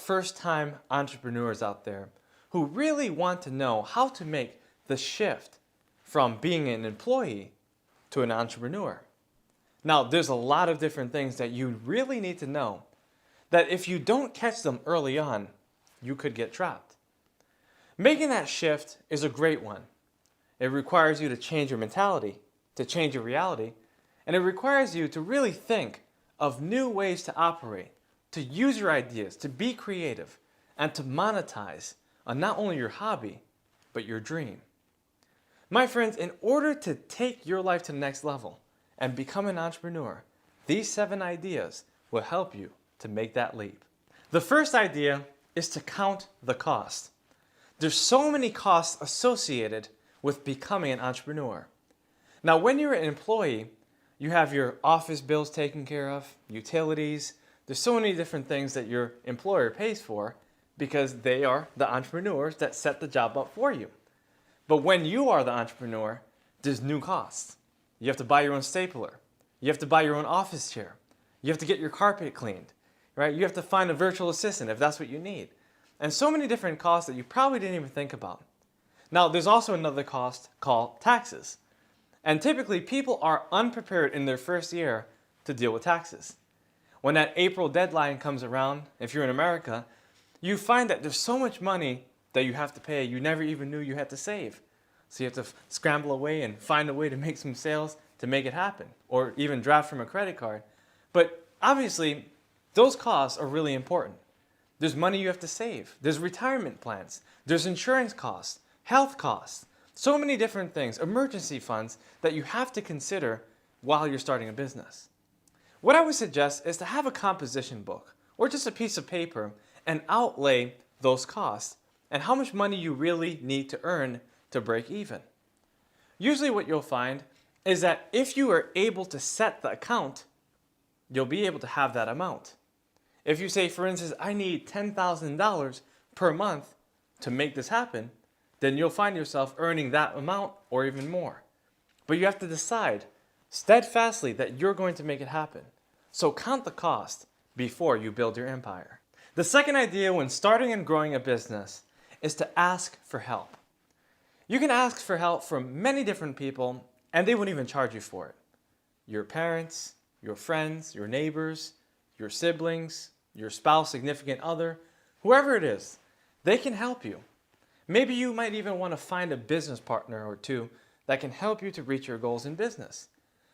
first-time entrepreneurs out there who really want to know how to make the shift from being an employee to an entrepreneur. Now, there's a lot of different things that you really need to know that if you don't catch them early on, you could get trapped. Making that shift is a great one. It requires you to change your mentality, to change your reality, and it requires you to really think of new ways to operate, to use your ideas, to be creative, and to monetize on not only your hobby, but your dream. My friends, in order to take your life to the next level and become an entrepreneur, these 7 ideas will help you to make that leap. The first idea is to count the cost. There's so many costs associated with becoming an entrepreneur. Now, when you're an employee, you have your office bills taken care of, utilities. There's so many different things that your employer pays for because they are the entrepreneurs that set the job up for you. But when you are the entrepreneur, there's new costs. You have to buy your own stapler. You have to buy your own office chair. You have to get your carpet cleaned, right? You have to find a virtual assistant if that's what you need. And so many different costs that you probably didn't even think about. Now, there's also another cost called taxes. And typically, people are unprepared in their first year to deal with taxes. When that April deadline comes around, if you're in America, you find that there's so much money that you have to pay you never even knew you had to save. So you have to scramble away and find a way to make some sales to make it happen, or even draft from a credit card. But obviously, those costs are really important. There's money you have to save. There's retirement plans. There's insurance costs, health costs, so many different things, emergency funds that you have to consider while you're starting a business. What I would suggest is to have a composition book or just a piece of paper and outlay those costs and how much money you really need to earn to break even. Usually what you'll find is that if you are able to set the account, you'll be able to have that amount. If you say, for instance, I need $10,000 per month to make this happen, then you'll find yourself earning that amount or even more. But you have to decide steadfastly that you're going to make it happen. So count the cost before you build your empire. The second idea when starting and growing a business is to ask for help. You can ask for help from many different people and they won't even charge you for it. Your parents, your friends, your neighbors, your siblings, your spouse, significant other, whoever it is, they can help you. Maybe you might even want to find a business partner or two that can help you to reach your goals in business.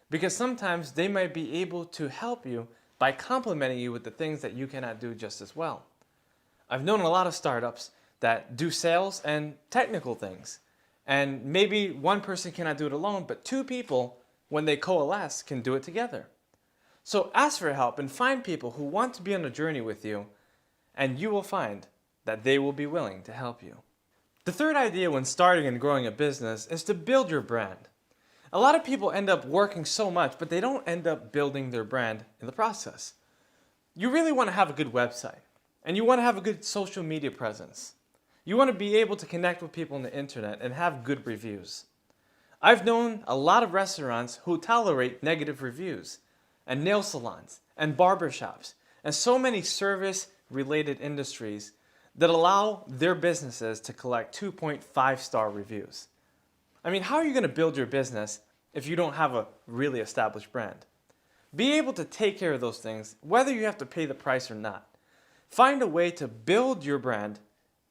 Because sometimes they might be able to help you by complimenting you with the things that you cannot do just as well. I've known a lot of startups that do sales and technical things. And maybe one person cannot do it alone, but 2 people, when they coalesce, can do it together. So ask for help and find people who want to be on a journey with you, and you will find that they will be willing to help you. The third idea when starting and growing a business is to build your brand. A lot of people end up working so much, but they don't end up building their brand in the process. You really want to have a good website, and you want to have a good social media presence. You want to be able to connect with people on the internet and have good reviews. I've known a lot of restaurants who tolerate negative reviews, and nail salons, and barbershops, and so many service-related industries that allow their businesses to collect 2.5-star reviews. I mean, how are you going to build your business if you don't have a really established brand? Be able to take care of those things, whether you have to pay the price or not. Find a way to build your brand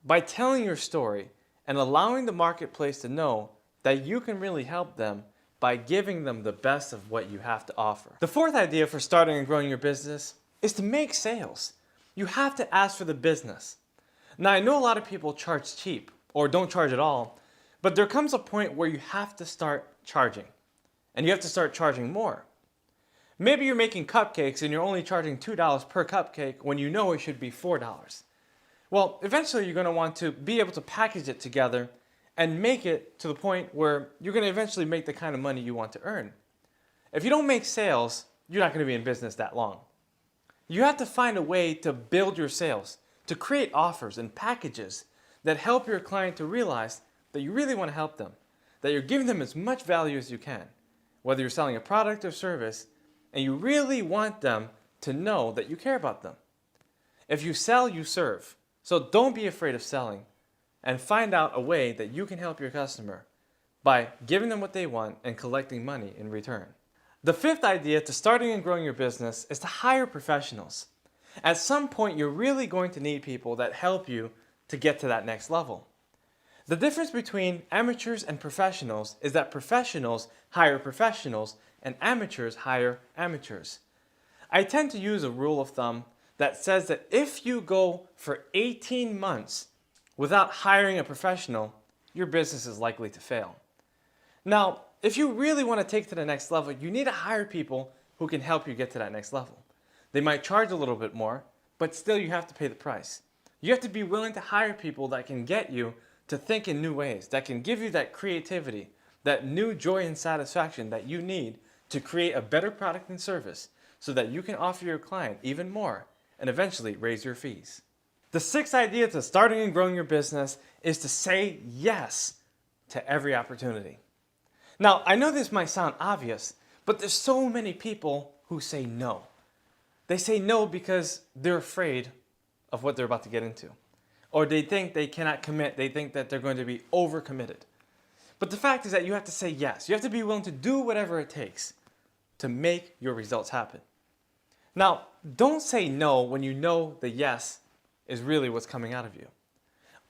by telling your story and allowing the marketplace to know that you can really help them by giving them the best of what you have to offer. The fourth idea for starting and growing your business is to make sales. You have to ask for the business. Now, I know a lot of people charge cheap or don't charge at all, but there comes a point where you have to start charging, and you have to start charging more. Maybe you're making cupcakes and you're only charging $2 per cupcake when you know it should be $4. Well, eventually you're going to want to be able to package it together and make it to the point where you're going to eventually make the kind of money you want to earn. If you don't make sales, you're not going to be in business that long. You have to find a way to build your sales, to create offers and packages that help your client to realize that you really want to help them, that you're giving them as much value as you can, whether you're selling a product or service, and you really want them to know that you care about them. If you sell, you serve. So don't be afraid of selling and find out a way that you can help your customer by giving them what they want and collecting money in return. The fifth idea to starting and growing your business is to hire professionals. At some point, you're really going to need people that help you to get to that next level. The difference between amateurs and professionals is that professionals hire professionals and amateurs hire amateurs. I tend to use a rule of thumb that says that if you go for 18 months without hiring a professional, your business is likely to fail. Now, if you really want to take to the next level, you need to hire people who can help you get to that next level. They might charge a little bit more, but still you have to pay the price. You have to be willing to hire people that can get you to think in new ways, that can give you that creativity, that new joy and satisfaction that you need to create a better product and service so that you can offer your client even more and eventually raise your fees. The sixth idea to starting and growing your business is to say yes to every opportunity. Now, I know this might sound obvious, but there's so many people who say no. They say no because they're afraid of what they're about to get into. Or they think they cannot commit. They think that they're going to be overcommitted. But the fact is that you have to say yes. You have to be willing to do whatever it takes to make your results happen. Now, don't say no when you know the yes is really what's coming out of you.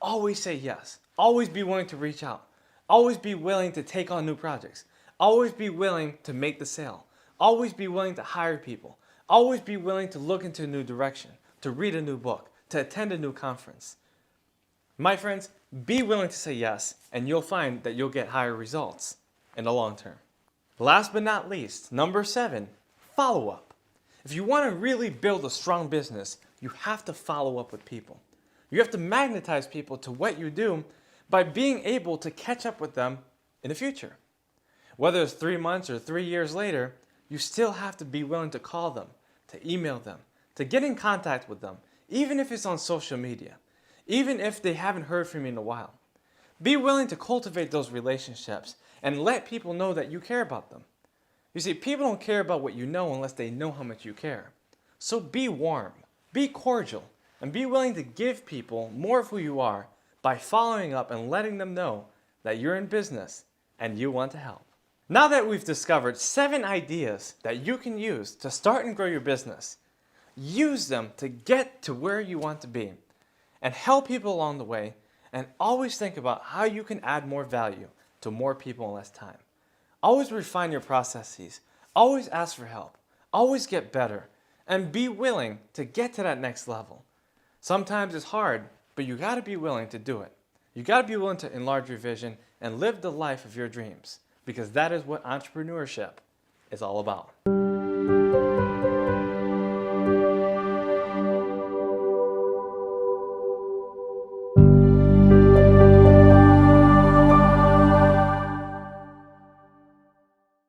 Always say yes. Always be willing to reach out. Always be willing to take on new projects. Always be willing to make the sale. Always be willing to hire people. Always be willing to look into a new direction, to read a new book, to attend a new conference. My friends, be willing to say yes, and you'll find that you'll get higher results in the long term. Last but not least, number 7, follow up. If you want to really build a strong business, you have to follow up with people. You have to magnetize people to what you do by being able to catch up with them in the future. Whether it's 3 months or 3 years later, you still have to be willing to call them, to email them, to get in contact with them, even if it's on social media, even if they haven't heard from you in a while. Be willing to cultivate those relationships and let people know that you care about them. You see, people don't care about what you know unless they know how much you care. So be warm, be cordial, and be willing to give people more of who you are by following up and letting them know that you're in business and you want to help. Now that we've discovered 7 ideas that you can use to start and grow your business, use them to get to where you want to be and help people along the way, and always think about how you can add more value to more people in less time. Always refine your processes, always ask for help, always get better, and be willing to get to that next level. Sometimes it's hard, but you gotta be willing to do it. You gotta be willing to enlarge your vision and live the life of your dreams, because that is what entrepreneurship is all about.